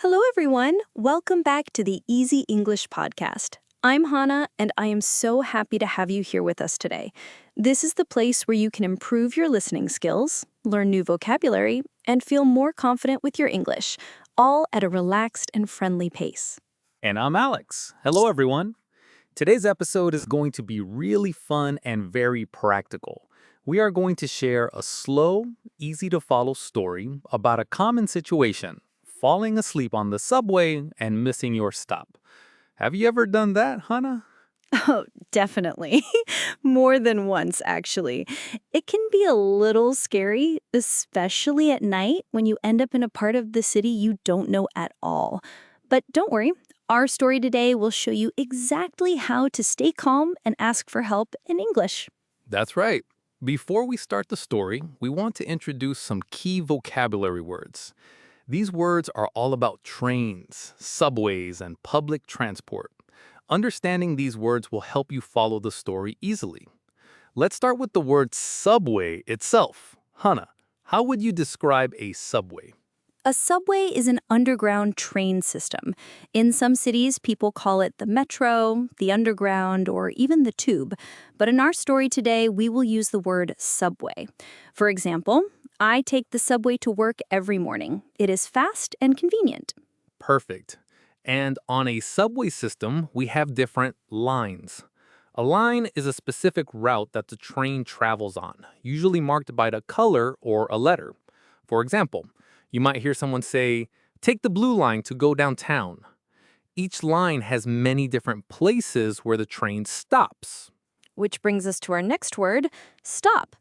Hello, everyone. Welcome back to the Easy English Podcast. I'm Hannah, and I am so happy to have you here with us today. This is the place where you can improve your listening skills, learn new vocabulary, and feel more confident with your English, all at a relaxed and friendly pace. And I'm Alex. Hello, everyone. Today's episode is going to be really fun and very practical. We are going to share a slow, easy to follow story about a common situation, falling asleep on the subway and missing your stop. Have you ever done that, Hannah? Oh, definitely. More than once, actually. It can be a little scary, especially at night when you end up in a part of the city you don't know at all. But don't worry, our story today will show you exactly how to stay calm and ask for help in English. That's right. Before we start the story, we want to introduce some key vocabulary words. These words are all about trains, subways, and public transport. Understanding these words will help you follow the story easily. Let's start with the word subway itself. Hannah, how would you describe a subway? A subway is an underground train system. In some cities, people call it the metro, the underground, or even the tube. But in our story today, we will use the word subway. For example, I take the subway to work every morning. It is fast and convenient. Perfect. And on a subway system, we have different lines. A line is a specific route that the train travels on, usually marked by the color or a letter. For example, you might hear someone say, "Take the blue line to go downtown." Each line has many different places where the train stops. Which brings us to our next word, stop.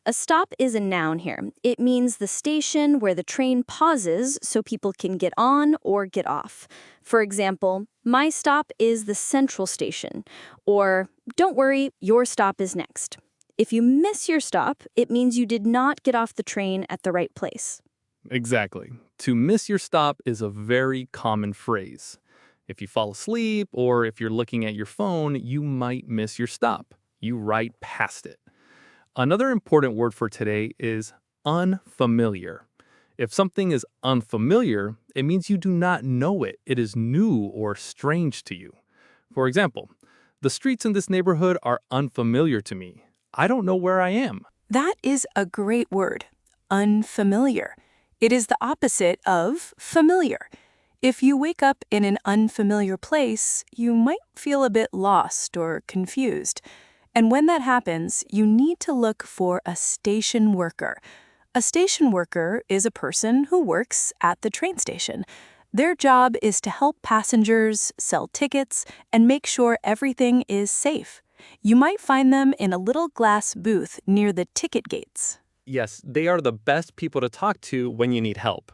A stop is a noun here. It means the station where the train pauses so people can get on or get off. For example, my stop is the central station. Or, don't worry, your stop is next. If you miss your stop, it means you did not get off the train at the right place. Exactly. To miss your stop is a very common phrase. If you fall asleep or if you're looking at your phone, you might miss your stop. You ride past it. Another important word for today is unfamiliar. If something is unfamiliar, it means you do not know it. It is new or strange to you. For example, the streets in this neighborhood are unfamiliar to me. I don't know where I am. That is a great word, unfamiliar. It is the opposite of familiar. If you wake up in an unfamiliar place, you might feel a bit lost or confused. And when that happens, you need to look for a station worker. A station worker is a person who works at the train station. Their job is to help passengers, sell tickets, and make sure everything is safe. You might find them in a little glass booth near the ticket gates. Yes, they are the best people to talk to when you need help.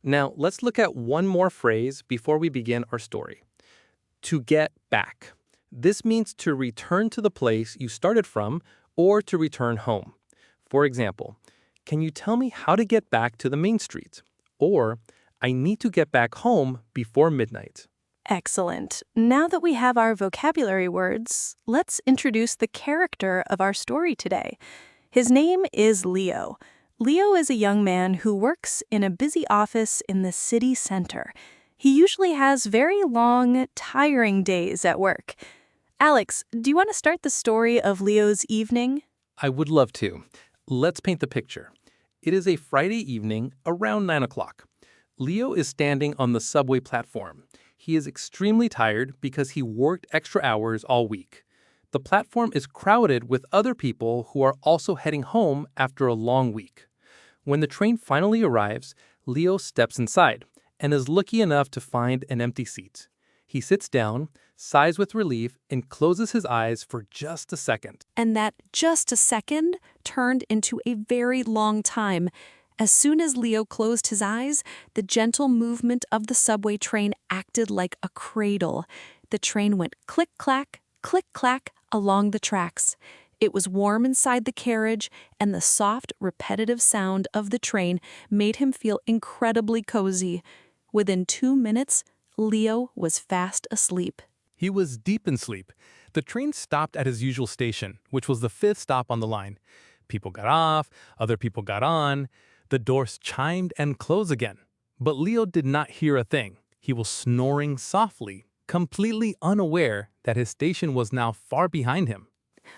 Now, let's look at one more phrase before we begin our story. To get back. This means to return to the place you started from or to return home. For example, can you tell me how to get back to the main street? Or, I need to get back home before midnight. Excellent. Now that we have our vocabulary words, let's introduce the character of our story today. His name is Leo. Leo is a young man who works in a busy office in the city center. He usually has very long, tiring days at work. Alex, do you want to start the story of Leo's evening? I would love to. Let's paint the picture. It is a Friday evening around 9 o'clock. Leo is standing on the subway platform. He is extremely tired because he worked extra hours all week. The platform is crowded with other people who are also heading home after a long week. When the train finally arrives, Leo steps inside and is lucky enough to find an empty seat. He sits down, sighs with relief, and closes his eyes for just a second. And that just a second turned into a very long time. As soon as Leo closed his eyes, the gentle movement of the subway train acted like a cradle. The train went click-clack, click-clack along the tracks. It was warm inside the carriage, and the soft, repetitive sound of the train made him feel incredibly cozy. Within 2 minutes, Leo was fast asleep. He was deep in sleep. The train stopped at his usual station, which was the 5th stop on the line. People got off, other people got on. The doors chimed and closed again. But Leo did not hear a thing. He was snoring softly, completely unaware that his station was now far behind him.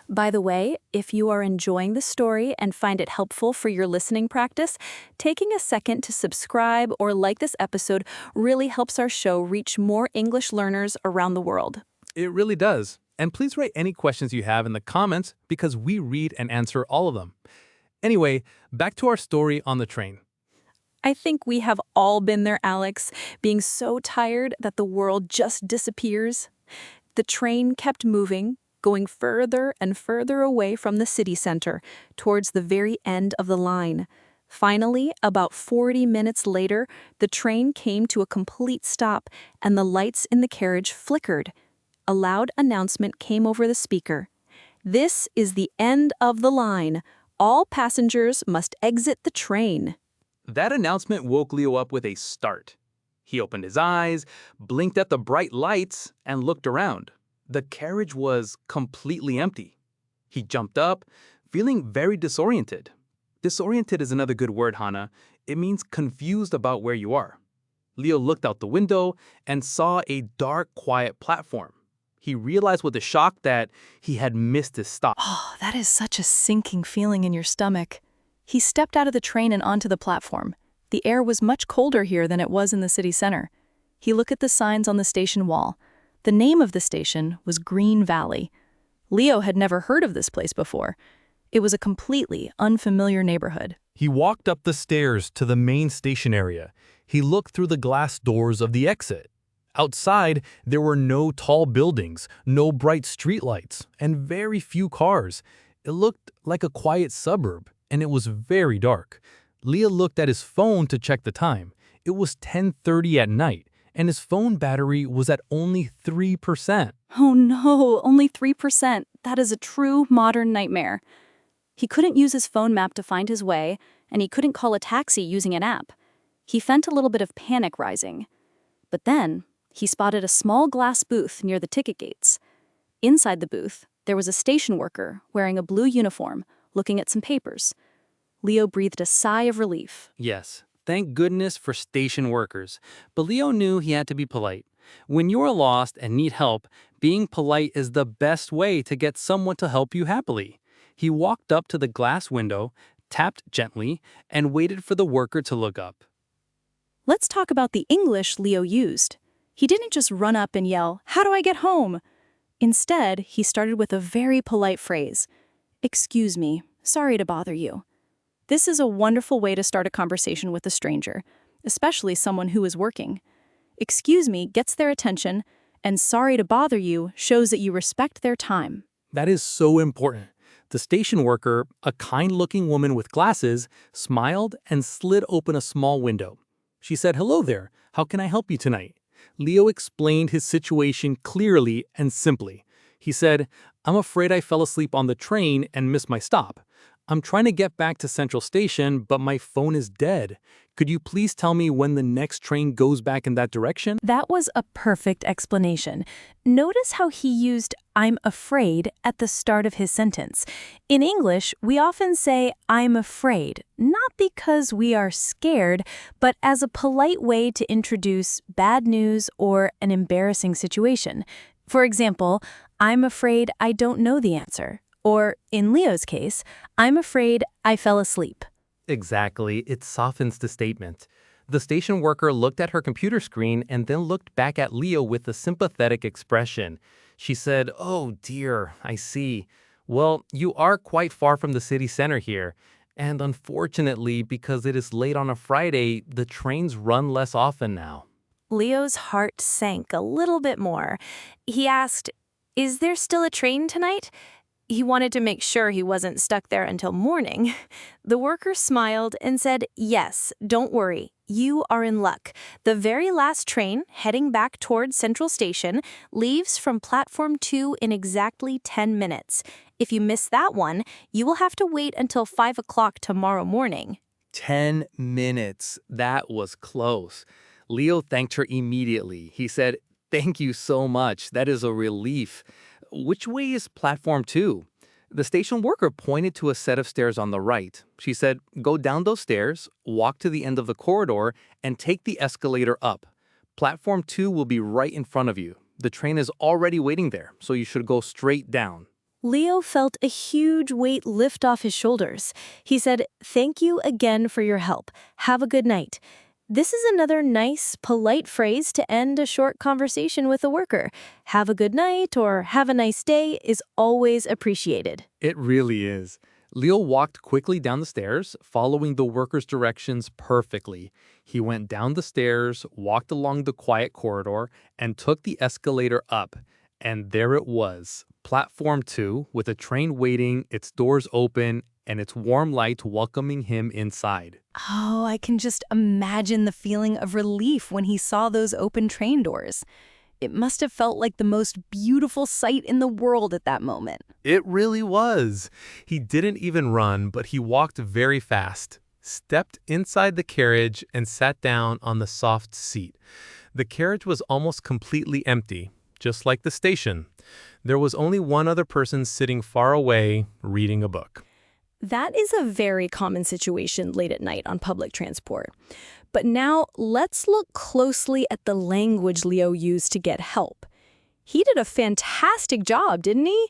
By the way, if you are enjoying the story and find it helpful for your listening practice, taking a second to subscribe or like this episode really helps our show reach more English learners around the world. It really does. And please write any questions you have in the comments because we read and answer all of them. Anyway, back to our story on the train. I think we have all been there, Alex, being so tired that the world just disappears. The train kept moving, going further and further away from the city center, towards the very end of the line. Finally, about 40 minutes later, the train came to a complete stop and the lights in the carriage flickered. A loud announcement came over the speaker. "This is the end of the line. All passengers must exit the train." That announcement woke Leo up with a start. He opened his eyes, blinked at the bright lights, and looked around. The carriage was completely empty. He jumped up, feeling very disoriented. Disoriented is another good word, Hannah. It means confused about where you are. Leo looked out the window and saw a dark, quiet platform. He realized with a shock that he had missed his stop. Oh, that is such a sinking feeling in your stomach. He stepped out of the train and onto the platform. The air was much colder here than it was in the city center. He looked at the signs on the station wall. The name of the station was Green Valley. Leo had never heard of this place before. It was a completely unfamiliar neighborhood. He walked up the stairs to the main station area. He looked through the glass doors of the exit. Outside, there were no tall buildings, no bright streetlights, and very few cars. It looked like a quiet suburb, and it was very dark. Leo looked at his phone to check the time. It was 10:30 at night, and his phone battery was at only 3%. Oh no, only 3%. That is a true modern nightmare. He couldn't use his phone map to find his way, and he couldn't call a taxi using an app. He felt a little bit of panic rising. But then, he spotted a small glass booth near the ticket gates. Inside the booth, there was a station worker wearing a blue uniform, looking at some papers. Leo breathed a sigh of relief. Yes, thank goodness for station workers. But Leo knew he had to be polite. When you are lost and need help, being polite is the best way to get someone to help you happily. He walked up to the glass window, tapped gently, and waited for the worker to look up. Let's talk about the English Leo used. He didn't just run up and yell, "How do I get home?" Instead, he started with a very polite phrase. "Excuse me, sorry to bother you." This is a wonderful way to start a conversation with a stranger, especially someone who is working. "Excuse me" gets their attention, and "sorry to bother you" shows that you respect their time. That is so important. The station worker, a kind-looking woman with glasses, smiled and slid open a small window. She said, "Hello there, how can I help you tonight?" Leo explained his situation clearly and simply. He said, "I'm afraid I fell asleep on the train and missed my stop. I'm trying to get back to Central Station, but my phone is dead. Could you please tell me when the next train goes back in that direction?" That was a perfect explanation. Notice how he used "I'm afraid" at the start of his sentence. In English, we often say "I'm afraid," not because we are scared, but as a polite way to introduce bad news or an embarrassing situation. For example, "I'm afraid I don't know the answer." Or, in Leo's case, "I'm afraid I fell asleep." Exactly, it softens the statement. The station worker looked at her computer screen and then looked back at Leo with a sympathetic expression. She said, "Oh dear, I see. Well, you are quite far from the city center here. And unfortunately, because it is late on a Friday, the trains run less often now." Leo's heart sank a little bit more. He asked, "Is there still a train tonight?" He wanted to make sure he wasn't stuck there until morning. The worker smiled and said, "Yes, don't worry. You are in luck. The very last train, heading back towards Central Station, leaves from Platform 2 in exactly 10 minutes. If you miss that one, you will have to wait until 5 o'clock tomorrow morning." 10 minutes. That was close. Leo thanked her immediately. He said, "Thank you so much. That is a relief. Which way is Platform 2? The station worker pointed to a set of stairs on the right. She said, "Go down those stairs, walk to the end of the corridor, and take the escalator up. Platform 2 will be right in front of you. The train is already waiting there, so you should go straight down." Leo felt a huge weight lift off his shoulders. He said, "Thank you again for your help. Have a good night." This is another nice, polite phrase to end a short conversation with a worker. Have a good night or have a nice day is always appreciated. It really is. Leo walked quickly down the stairs, following the worker's directions perfectly. He went down the stairs, walked along the quiet corridor, and took the escalator up. And there it was, Platform 2, with a train waiting, its doors open, and its warm light welcoming him inside. Oh, I can just imagine the feeling of relief when he saw those open train doors. It must have felt like the most beautiful sight in the world at that moment. It really was. He didn't even run, but he walked very fast, stepped inside the carriage, and sat down on the soft seat. The carriage was almost completely empty, just like the station. There was only one other person sitting far away, reading a book. That is a very common situation late at night on public transport. But now let's look closely at the language Leo used to get help. He did a fantastic job, didn't he?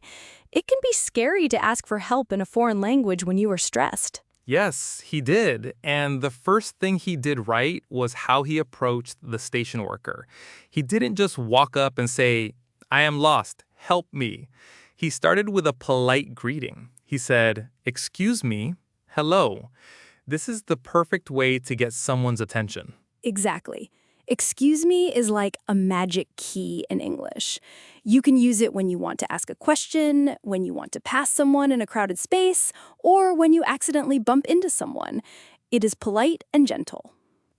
It can be scary to ask for help in a foreign language when you are stressed. Yes, he did. And the first thing he did right was how he approached the station worker. He didn't just walk up and say, "I am lost, help me." He started with a polite greeting. He said, "Excuse me, hello." This is the perfect way to get someone's attention. Exactly. Excuse me is like a magic key in English. You can use it when you want to ask a question, when you want to pass someone in a crowded space, or when you accidentally bump into someone. It is polite and gentle.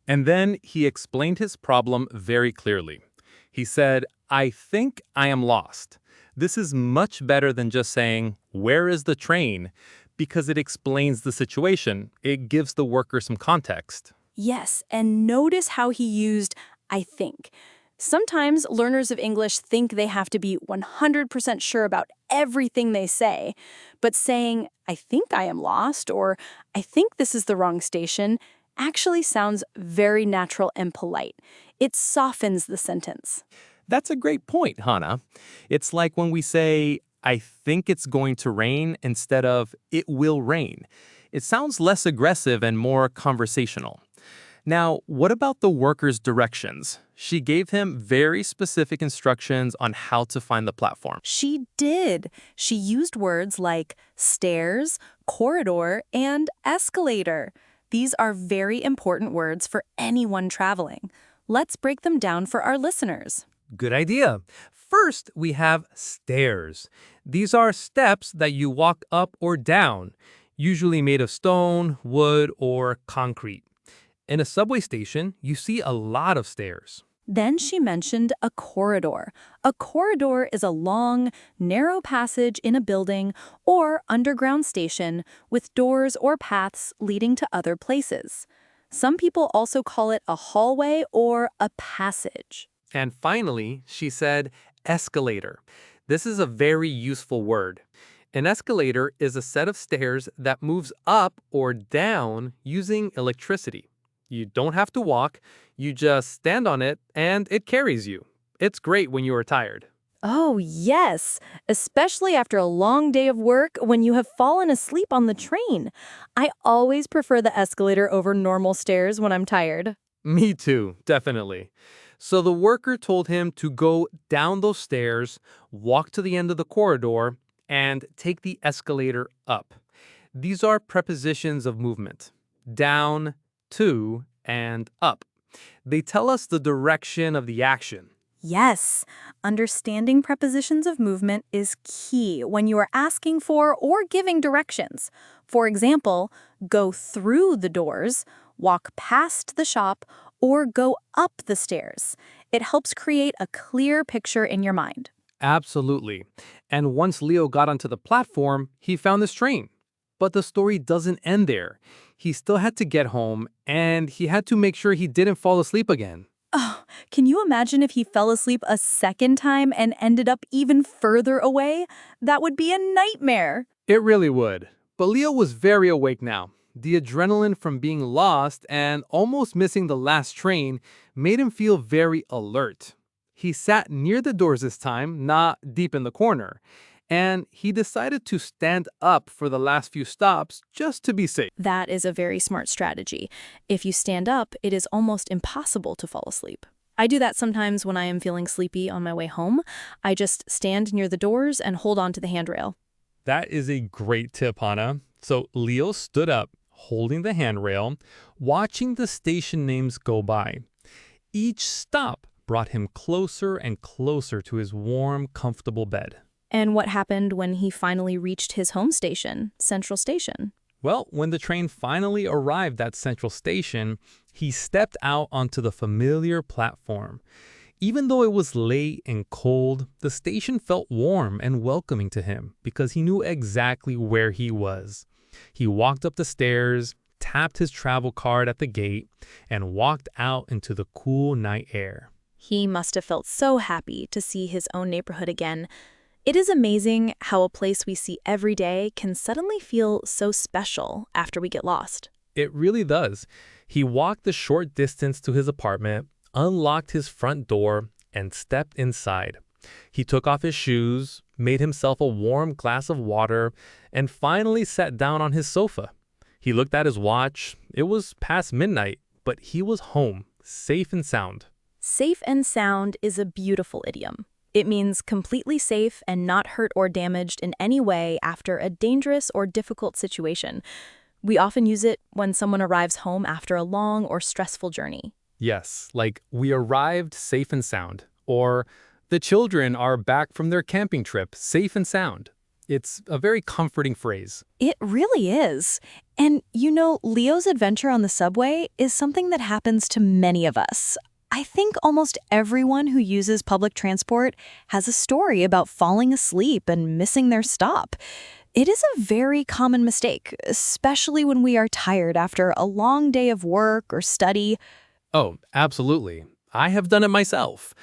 And then he explained his problem very clearly. He said, "I think I am lost." This is much better than just saying, "Where is the train?" because it explains the situation. It gives the worker some context. Yes, and notice how he used "I think." Sometimes learners of English think they have to be 100% sure about everything they say, but saying, "I think I am lost," or "I think this is the wrong station," actually sounds very natural and polite. It softens the sentence. That's a great point, Hannah. It's like when we say, "I think it's going to rain," instead of "it will rain." It sounds less aggressive and more conversational. Now, what about the worker's directions? She gave him very specific instructions on how to find the platform. She did. She used words like stairs, corridor, and escalator. These are very important words for anyone traveling. Let's break them down for our listeners. Good idea. First, we have stairs. These are steps that you walk up or down, usually made of stone, wood, or concrete. In a subway station, you see a lot of stairs. Then she mentioned a corridor. A corridor is a long, narrow passage in a building or underground station with doors or paths leading to other places. Some people also call it a hallway or a passage. And finally, she said escalator. This is a very useful word. An escalator is a set of stairs that moves up or down using electricity. You don't have to walk, you just stand on it and it carries you. It's great when you are tired. Oh, yes, especially after a long day of work when you have fallen asleep on the train. I always prefer the escalator over normal stairs when I'm tired. Me too, definitely. So the worker told him to go down those stairs, walk to the end of the corridor, and take the escalator up. These are prepositions of movement. Down, to, and up. They tell us the direction of the action. Yes, understanding prepositions of movement is key when you are asking for or giving directions. For example, go through the doors, walk past the shop, or go up the stairs. It helps create a clear picture in your mind. Absolutely. And once Leo got onto the platform, he found this train. But the story doesn't end there. He still had to get home, and he had to make sure he didn't fall asleep again. Oh, can you imagine if he fell asleep a second time and ended up even further away? That would be a nightmare. It really would. But Leo was very awake now. The adrenaline from being lost and almost missing the last train made him feel very alert. He sat near the doors this time, not deep in the corner, and he decided to stand up for the last few stops just to be safe. That is a very smart strategy. If you stand up, it is almost impossible to fall asleep. I do that sometimes when I am feeling sleepy on my way home. I just stand near the doors and hold on to the handrail. That is a great tip, Hannah. So Leo stood up, holding the handrail, watching the station names go by. Each stop brought him closer and closer to his warm, comfortable bed. And what happened when he finally reached his home station, Central Station? Well, when the train finally arrived at Central Station, he stepped out onto the familiar platform. Even though it was late and cold, the station felt warm and welcoming to him because he knew exactly where he was. He walked up the stairs, tapped his travel card at the gate, and walked out into the cool night air. He must have felt so happy to see his own neighborhood again. It is amazing how a place we see every day can suddenly feel so special after we get lost. It really does. He walked the short distance to his apartment, unlocked his front door, and stepped inside. He took off his shoes, made himself a warm glass of water, and finally sat down on his sofa. He looked at his watch. It was past midnight, but he was home, safe and sound. Safe and sound is a beautiful idiom. It means completely safe and not hurt or damaged in any way after a dangerous or difficult situation. We often use it when someone arrives home after a long or stressful journey. Yes, like we arrived safe and sound, or the children are back from their camping trip safe and sound. It's a very comforting phrase. It really is. And you know, Leo's adventure on the subway is something that happens to many of us. I think almost everyone who uses public transport has a story about falling asleep and missing their stop. It is a very common mistake, especially when we are tired after a long day of work or study. Oh, absolutely. I have done it myself.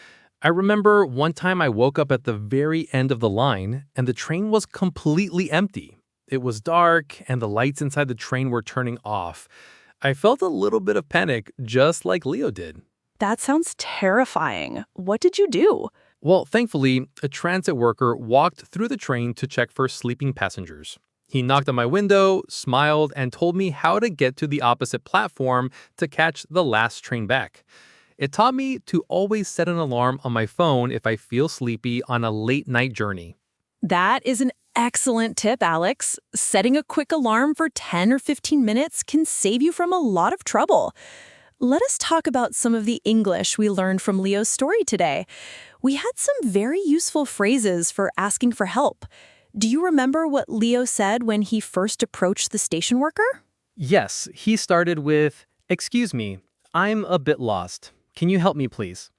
I remember one time I woke up at the very end of the line and the train was completely empty. It was dark and the lights inside the train were turning off. I felt a little bit of panic, just like Leo did. That sounds terrifying. What did you do? Well, thankfully, a transit worker walked through the train to check for sleeping passengers. He knocked on my window, smiled, and told me how to get to the opposite platform to catch the last train back. It taught me to always set an alarm on my phone if I feel sleepy on a late-night journey. That is an excellent tip, Alex. Setting a quick alarm for 10 or 15 minutes can save you from a lot of trouble. Let us talk about some of the English we learned from Leo's story today. We had some very useful phrases for asking for help. Do you remember what Leo said when he first approached the station worker? Yes, he started with, "Excuse me, I'm a bit lost. Can you help me, please?"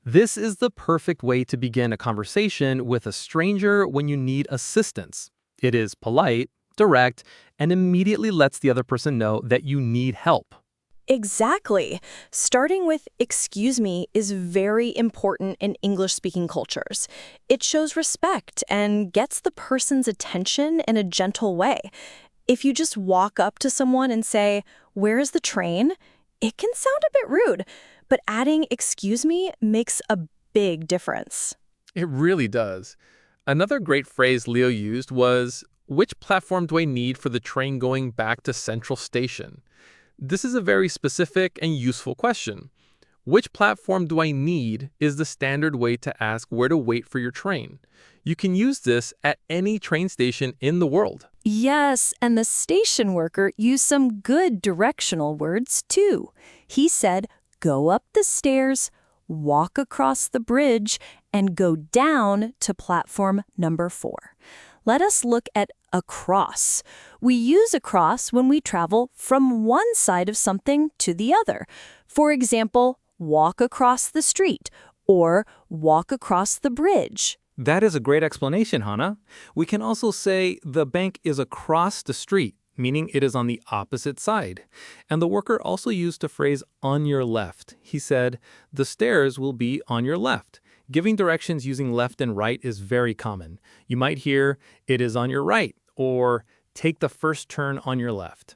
This is the perfect way to begin a conversation with a stranger when you need assistance. It is polite, direct, and immediately lets the other person know that you need help. Exactly. Starting with "excuse me" is very important in English-speaking cultures. It shows respect and gets the person's attention in a gentle way. If you just walk up to someone and say, "Where is the train?" it can sound a bit rude, but adding "excuse me" makes a big difference. It really does. Another great phrase Leo used was, "Which platform do I need for the train going back to Central Station?" This is a very specific and useful question. Which platform do I need is the standard way to ask where to wait for your train. You can use this at any train station in the world. Yes, and the station worker used some good directional words, too. He said, go up the stairs, walk across the bridge, and go down to platform number 4. Let us look at across. We use across when we travel from one side of something to the other. For example, walk across the street or walk across the bridge. That is a great explanation, Hannah. We can also say the bank is across the street, meaning it is on the opposite side. And the worker also used the phrase on your left. He said, the stairs will be on your left. Giving directions using left and right is very common. You might hear, it is on your right, or take the first turn on your left.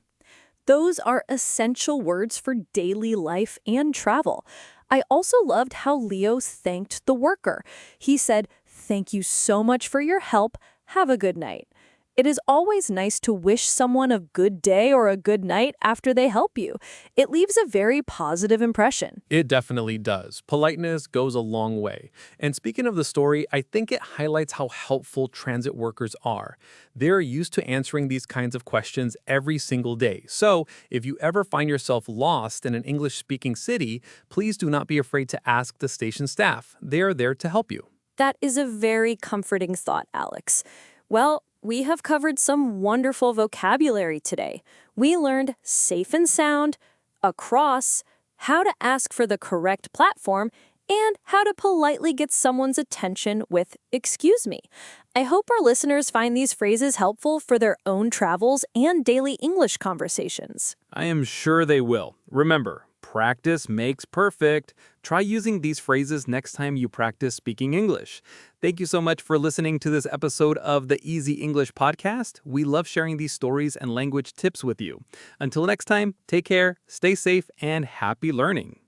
Those are essential words for daily life and travel. I also loved how Leo thanked the worker. He said, "Thank you so much for your help. Have a good night." It is always nice to wish someone a good day or a good night after they help you. It leaves a very positive impression. It definitely does. Politeness goes a long way. And speaking of the story, I think it highlights how helpful transit workers are. They're used to answering these kinds of questions every single day. So, if you ever find yourself lost in an English-speaking city, please do not be afraid to ask the station staff. They are there to help you. That is a very comforting thought, Alex. Well, we have covered some wonderful vocabulary today. We learned safe and sound, across, how to ask for the correct platform, and how to politely get someone's attention with "excuse me." I hope our listeners find these phrases helpful for their own travels and daily English conversations. I am sure they will. Remember, practice makes perfect. Try using these phrases next time you practice speaking English. Thank you so much for listening to this episode of the Easy English Podcast. We love sharing these stories and language tips with you. Until next time, take care, stay safe, and happy learning.